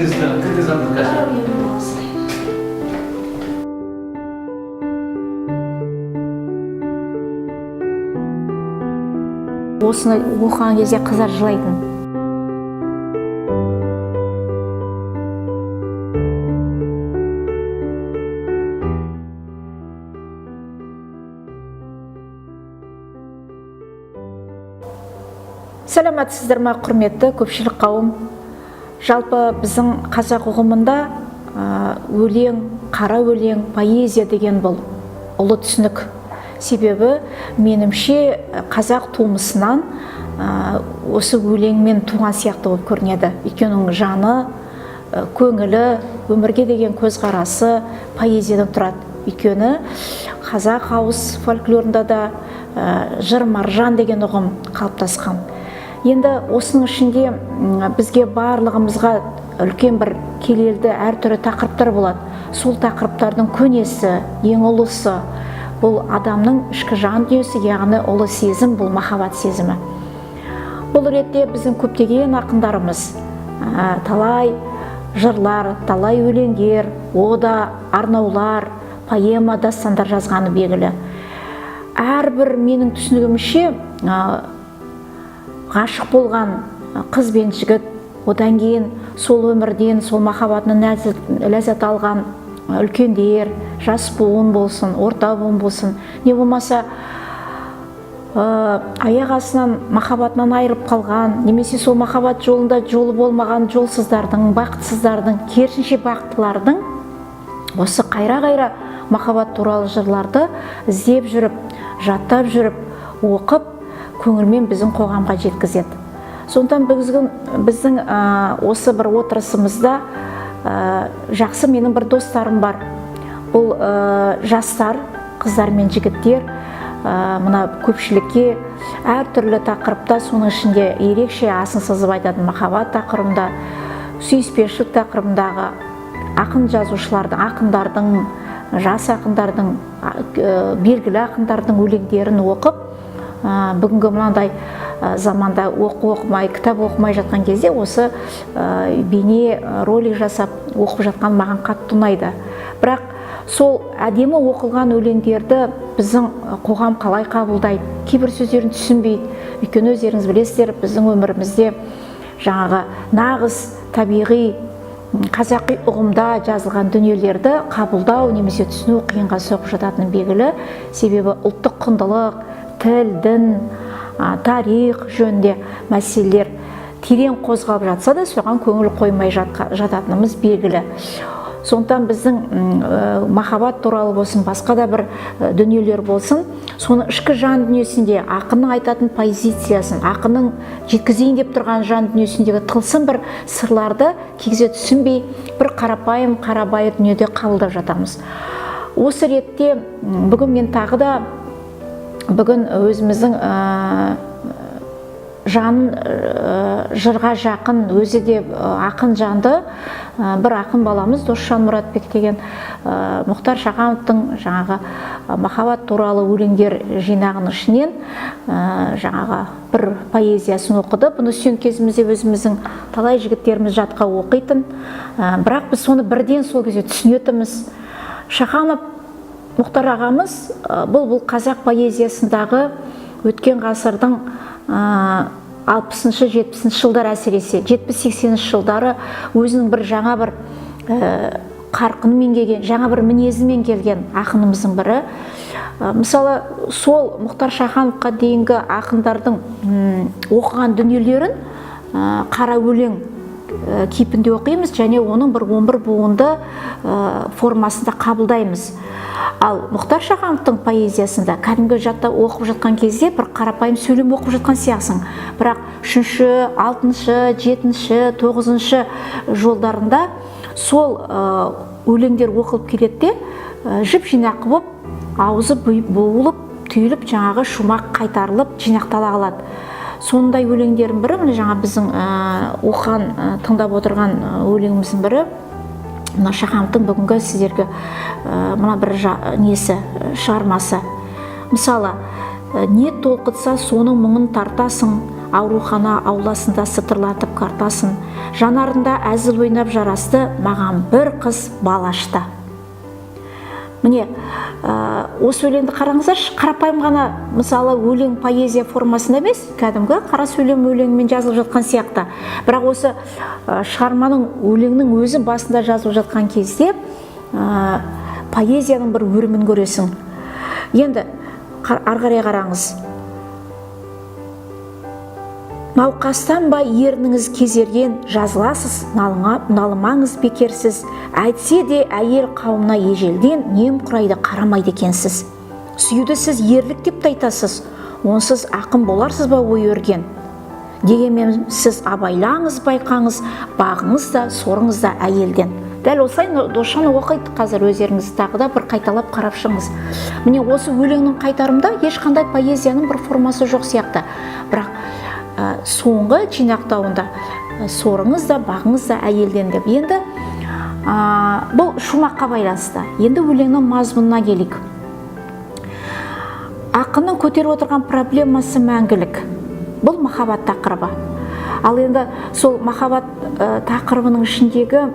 que te anos de casa? Осыны оқыған кезде қыздар жылайтын. Сәлеметсіздер ме, құрметті көпшілік қауым? Жалпы біздің қазақ ұғымында өлең, қара өлең, поэзия деген бұл ұлы түсінік. Себебі менімше қазақ тумысынан осы өлеңмен туған сияқты болып көрінеді. Өйткені оның жаны, көңілі, өмірге деген көзқарасы поэзиядан тұрады. Өйткені қазақ ауыз фольклорында да жыр маржан деген ұғым қалыптасқан. Енді осының ішінде бізге барлығымызға үлкен бір келелді әртүрлі тақырыптар болады. Сол тақырыптардың көнесі, ең ұлысы бұл адамның ішкі жан дүниесі, яғни ұлы сезім, бұл махаббат сезімі. Бұл ретте біздің көптеген ақындарымыз талай жырлар, талай өлеңдер, ода, арнаулар, поэма, дастандар жазғаны белгілі. Әрбір менің түсінігімше ғашық болған қыз бен жігіт, одан кейін сол өмірден, сол махаббатынан ләззат алған үлкендер, жас буын болсын, орта буын болсын, не болмаса аяқ астынан махаббатынан айырып қалған, немесе сол махаббат жолында жолы болмаған жолсыздардың, бақытсыздардың, керісінше бақыттылардың осы қайра-қайра махаббат туралы жырларды іздеп жүріп, жаттап жүріп, оқып, көңілмен біздің қоғамға жеткізеді. Сондықтан біздің осы бір отырысымызда жақсы менің бір достарым бар. Бұл жастар, қыздар мен жігіттер мына көпшілікке әртүрлі тақырыпта, соның ішінде ерекше асын сызып айтатын махаббат тақырыбында, сүйіспеншілік тақырыбындағы ақын жазушылардың, ақындардың, жас ақындардың, белгілі ақындардың өлеңдерін оқып, бүгінгі мынандай заманда оқымай, кітап оқымай жатқан кезде осы бейне ролик жасап оқып жатқан маған қатты ұнайды. Бірақ сол әдемі оқылған өлеңдерді біздің қоғам қалай қабылдайды, кейбір сөздерін түсінбейді. Өйткені өздеріңіз білесіздер, біздің өмірімізде жаңағы нағыз табиғи қазақи ұғымда жазылған дүниелерді қабылдау немесе түсіну қиынға соғып жататыны белгілі. Себебі ұлттық құндылық, тіл, дін, тарих жөнінде мәселелер терең қозғалып жатса да, соған көңіл қоймай жататынымыз белгілі. Сондықтан біздің махаббат туралы болсын, басқа да бір дүниелер болсын, соны ішкі жан дүниесінде ақынның айтатын позициясын, ақынның жеткізейін деп тұрған жан дүниесіндегі тылсым бір сырларды кегізе түсінбей, бір қарапайым, қарабайыр дүниеде қабылдап жатамыз. Осы ретте бүгін мен тағы да өзіміздің жанын жырға жақын, өзі де ақын жанды бір ақын баламыз Досжан Мұратбек деген Мұхтар Шахановтың жаңағы махаббат туралы өлеңдер жинағының ішінен жаңағы бір поэзиясын оқыды. Бұны студент кезімізде өзіміздің талай жігіттеріміз жатқа оқитын, бірақ біз соны бірден сол кезде түсінетіміз. Шаханов Мұхтар ағамыз бұл қазақ поэзиясындағы өткен ғасырдың 60-шы, 70-шы жылдар әсіресе 70-80-шы жылдары өзінің бір жаңа бір қарқынымен келген, жаңа бір мінезімен келген ақынымыздың бірі. Мысалы, сол Мұхтар Шахановқа дейінгі ақындардың оқыған дүниелерін қара өлең кейпінде оқимыз, және оның бір 11 буынды формасында қабылдаймыз. Ал Мұхтар Шахановтың поэзиясында кәдімгі жатта оқып жатқан кезде бір қарапайым сөйлем оқып жатқан сияқсың. Бірақ 3-ші, 6-шы, 7-ші, 9-шы жолдарында сол өлеңдер оқылып келеді де, жіп жинақ болып, аузы буылып, түйіліп, жаңағы шумақ қайтарылып, жинақтала қалады. Сондай өлеңдердің бірі, міне жаңа біздің оқыған, тыңдап отырған өлеңіміздің бірі, мына Шахановтың бүгінгі сіздерге мына бір несі, шығармасы. Мысалы, не толқытса соның мұңын тартасың, аурухана ауласында сытырлатып картасын, жанарында әзіл ойнап жарасты, маған бір қыз бал ашты. Міне, осы өлеңді қараңыздаршы, қарапайым ғана, мысалы, өлең поэзия формасында емес, кәдімгі қара сөйлем өлеңмен жазылып жатқан сияқты. Бірақ осы шығарманың, өлеңнің өзі басында жазылып жатқан кезде поэзияның бір өрімін көресің. Енді арғарай қараңыз. Науқастан ба ерніңіз кезерген, жазыласыз, налымаңыз бекерсіз. Әйтсе де әйел қауымына ежелден немқұрайды қарамайды екенсіз. Сүйді сіз ерлік деп айтасыз, онсыз ақын боларсыз ба ой өрген. Дегенмен сіз абайлаңыз, байқаңыз, бағыңыз да, сорыңыз да әйелден. Дәл осылай Досжан оқиды қазір, өздеріңіз тағы да бір қайталап қарап шығыңыз. Міне осы өлеңнің қайтарымда ешқандай поэзияның бір формасы жоқ сияқты. Бірақ соңғы жинақтауында сорыңыз да, бағыңыз да әйелден деп. Енді бұл шумаққа байланысты. Енді өлеңнің мазмұнына келейік. Ақынның көтеріп отырған проблемасы мәңгілік. Бұл махаббат тақырыбы. Ал енді сол махаббат тақырыбының ішіндегі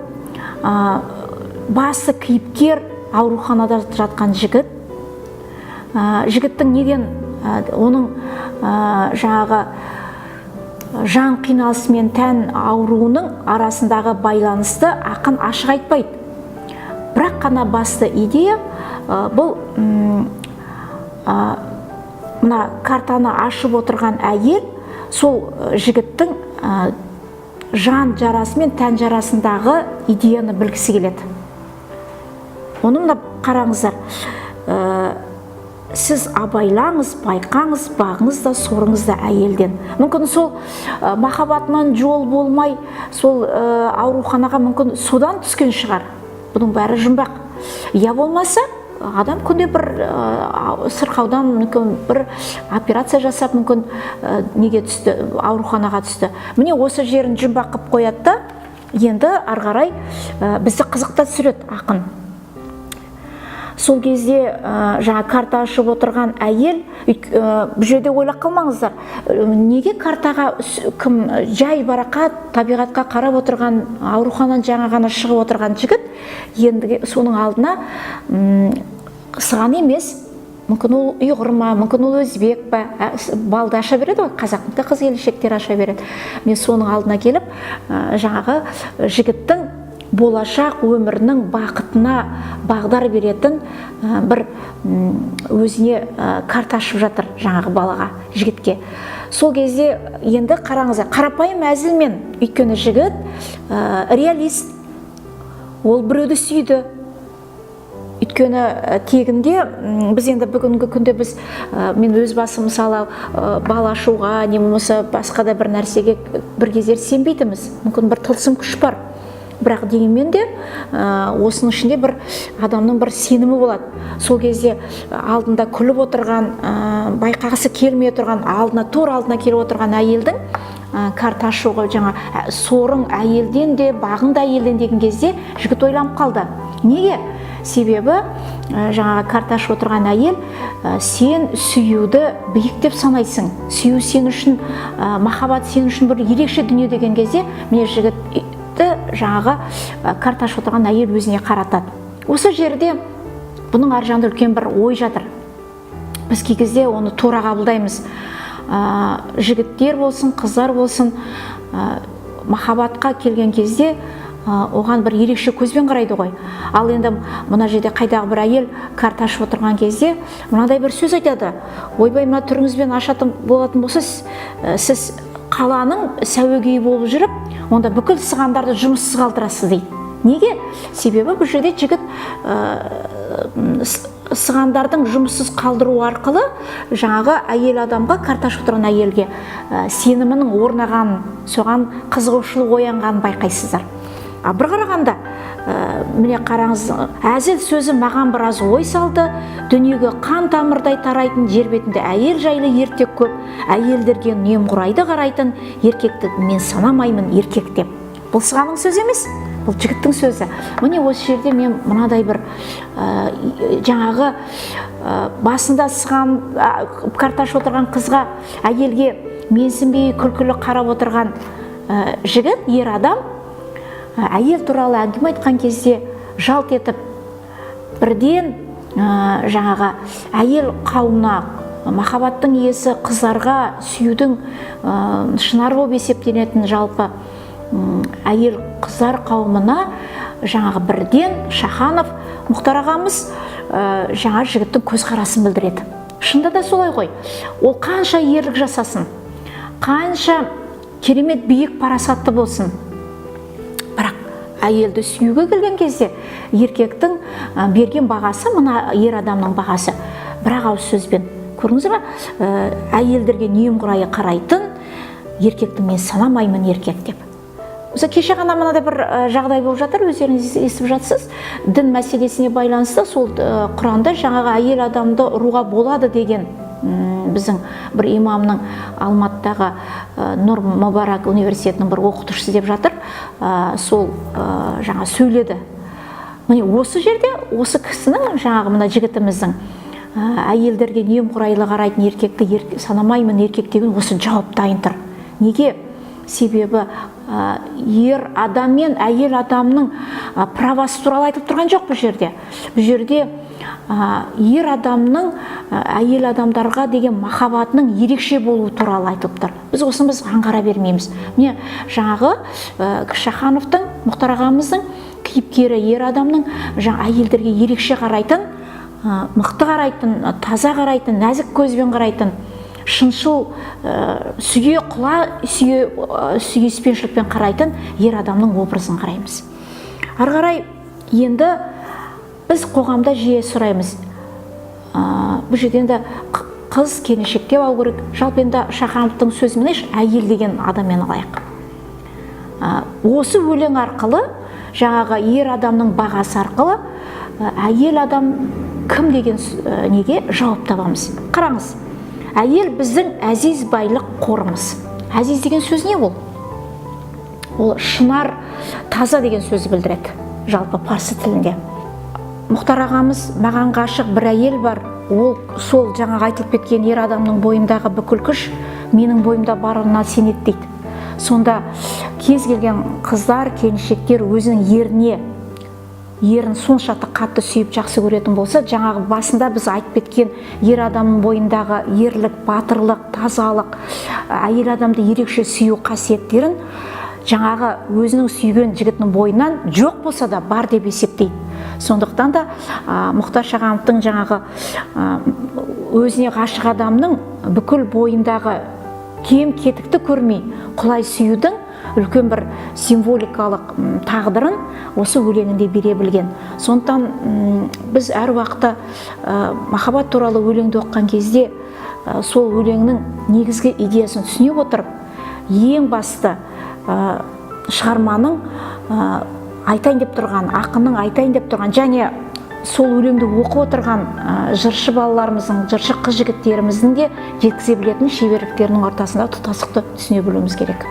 басы кейіпкер ауруханада жатқан жігіт. Жігіттің неден оның жаңағы жан қиналысы мен тән ауруының арасындағы байланысты ақын ашық айтпайды. Бірақ қана басты идея бұл мына картаны ашып отырған әйел сол жігіттің жан жарасы мен тән жарасындағы идеяны білгісі келеді. Оны мына қараңыздар. Сіз абайлаңыз, байқаңыз, бағыңыз да, сорыңыз да әйелден. Мүмкін сол махаббатынан жол болмай, сол ауруханаға мүмкін содан түскен шығар. Бұның бәрі жұмбақ. Я болмаса, адам күнде бір сырқаудан мүмкін бір операция жасап, мүмкін неге түсті, ауруханаға түсті. Міне осы жерін жұмбақ қып қояды да, енді арғарай бізді қызықта түсіреді ақын. Сол кезде жаңа карта ашып отырған әйел, бұл жерде ойлап қалмаңыздар, неге картаға кім жай барақат табиғатқа қарап отырған, ауруханадан жаңа ғана шығып отырған жігіт, енді соның алдына сыған емес, мүмкін ол ұйғыр ма, мүмкін ол өзбек па, балды аша береді ғой, қазақтың да қыз келіншектер аша береді. Мен соның алдына келіп, жаңағы жігіттің болашақ өмірінің бақытына бағдар беретін бір өзіне карта ашып жатыр жаңағы балаға, жігітке. Сол кезде енді қараңыздар, қарапайым әзілмен, өйткені жігіт реалист, ол біреуді сүйді. Өйткені тегінде біз енді бүгінгі күнде мен өз басым мысалы бал ашуға, не болмаса басқа да бір нәрсеге бір кездер сенбейтінбіз. Мүмкін бір тылсым күш бар. Бірақ дегенмен де осының ішінде бір адамның бір сенімі болады. Сол кезде алдында күліп отырған, байқағысы келмей отырған, тур алдына келіп отырған әйелдің карта ашуға жаңа сорың әйелден де, бағың да әйелден деген кезде жігіт ойланып қалды. Неге? Себебі жаңағы карта ашып отырған әйел, сен сүюді биік деп санайсың. Сүю сен үшін, махаббат сен үшін бір ерекше дүние деген кезде, міне жігіт жаңағы карта ашып отырған әйел өзіне қаратады. Осы жерде бұның ар жағында үлкен бір ой жатыр. Біз кей кезде оны тура қабылдаймыз. Жігіттер болсын, қыздар болсын, махаббатқа келген кезде оған бір ерекше көзбен қарайды ғой. Ал енді мына жерде қайдағы бір әйел карта ашып отырған кезде мынадай бір сөз айтады. Ойбай, мына түріңізбен ашатын болатын болса, сіз қаланың сәуегейі болып жүріп, онда бүкіл сығандарды жұмыссыз қалдырасыз дейді. Неге? Себебі бұл жерде жігіт сығандардың жұмыссыз қалдыру арқылы жаңағы әйел адамға, карта ашып тұрған әйелге сенімінің орнағанын, соған қызығушылық оянғанын байқайсыздар. Бір қарағанда, міне қараңыз, әзіл сөзі маған біраз ой салды, дүниеге қан тамырдай тарайтын жер бетінде әйел жайлы ертек көп, әйелдерге немқұрайды қарайтын еркекті мен санамаймын еркек деп. Бұл сығаның сөзі емес, бұл жігіттің сөзі. Міне осы жерде мен мынадай бір жаңағы басында сыған карташ отырған қызға, әйелге менсінбей күлкілі қарап отырған жігіт, ер адам, әйел туралы әңгіме айтқан кезде жалт етіп бірден жаңағы әйел қауымына, махаббаттың иесі қыздарға сүюдің шынары болып есептенетін жалпы әйел қыздар қауымына жаңағы бірден Шаханов Мұхтар ағамыз жаңа жігіттің көзқарасын білдіреді. Шында да солай ғой. Ол қанша ерлік жасасын, қанша керемет биік парасатты болсын, бірақ әйелді сүюге келген кезде еркектің берген бағасы мына ер адамның бағасы. Бірақ ауыз сөзбен, көрдіңіз бе, әйелдерге немқұрайлы қарайтын еркекті мен санамаймын еркек деп. Осы кеше ғана мынада бір жағдай болып жатыр, өздеріңіз естіп жатсыз. Дін мәселесіне байланысты сол Құранда жаңағы әйел адамды ұруға болады деген біздің бір имамның Алматыдағы Нұр Мүбарак университетінің бір оқытушысы деп жатыр. Сол жаңа сөйледі. Міне осы жерде осы кісінің жаңағы мына жігітіміздің әйелдерге немқұрайлы қарайтын еркекті санамаймын еркек деген осы жауап дайын тұр. Неге? Себебі ер адам мен әйел адамның правасы туралы айтылып тұрған жоқ бұл жерде. Бұл жерде ер адамның әйел адамдарға деген махаббатының ерекше болуы туралы айтылып тұр. Біз осыны аңғара бермейміз. Міне жаңағы Шахановтың, Мұхтар ағамыздың кейіпкері ер адамның әйелдерге ерекше қарайтын, мықты қарайтын, таза қарайтын, нәзік көзбен қарайтын, шыншыл сүйе құла сүйіспеншілікпен қарайтын ер адамның образын қараймыз. Ары қарай енді біз қоғамда жиі сұраймыз, бұл жерде енді қыз келіншек деп алу керек. Жалпы енді Шахановтың сөзімен әйел деген адаммен алайық. Осы өлең арқылы жаңағы ер адамның бағасы арқылы әйел адам кім деген неге жауап табамыз. Қараңыз, әйел біздің әзиз байлық қорымыз. Әзиз деген сөз не ол? Ол шынар, таза деген сөзі білдіреді жалпы парсы тілінде. Мұхтар ағамыз маған ғашық бір әйел бар, ол сол жаңағы айтылып кеткен ер адамның бойындағы бүкіл күш менің бойымда барына сенеді дейді. Сонда кез келген қыздар, келіншектер өзінің ерін соншалықты қатты сүйіп жақсы көретін болса, жаңағы басында біз айтып кеткен ер адамның бойындағы ерлік, батырлық, тазалық, әйел адамды ерекше сүю қасиеттерін жаңағы өзінің сүйген жігітінің бойынан жоқ болса да бар деп есептейді. Сондықтан да Мұхтар Шахановтың жаңағы өзіне ғашық адамның бүкіл бойындағы кем кетікті көрмей құлай сүюдің үлкен бір символикалық тағдырын осы өлеңінде бере білген. Сондықтан біз әр уақытта махаббат туралы өлеңді оқыған кезде сол өлеңнің негізгі идеясын түсіне отырып, ең басты шығарманың айтайын деп тұрған, ақынның айтайын деп тұрған, және сол өлеңді оқып отырған жыршы балаларымыздың, жыршы қыз жігіттеріміздің де жеткізе білетін шеберліктерінің ортасында тұтастықты түсіне білуіміз керек.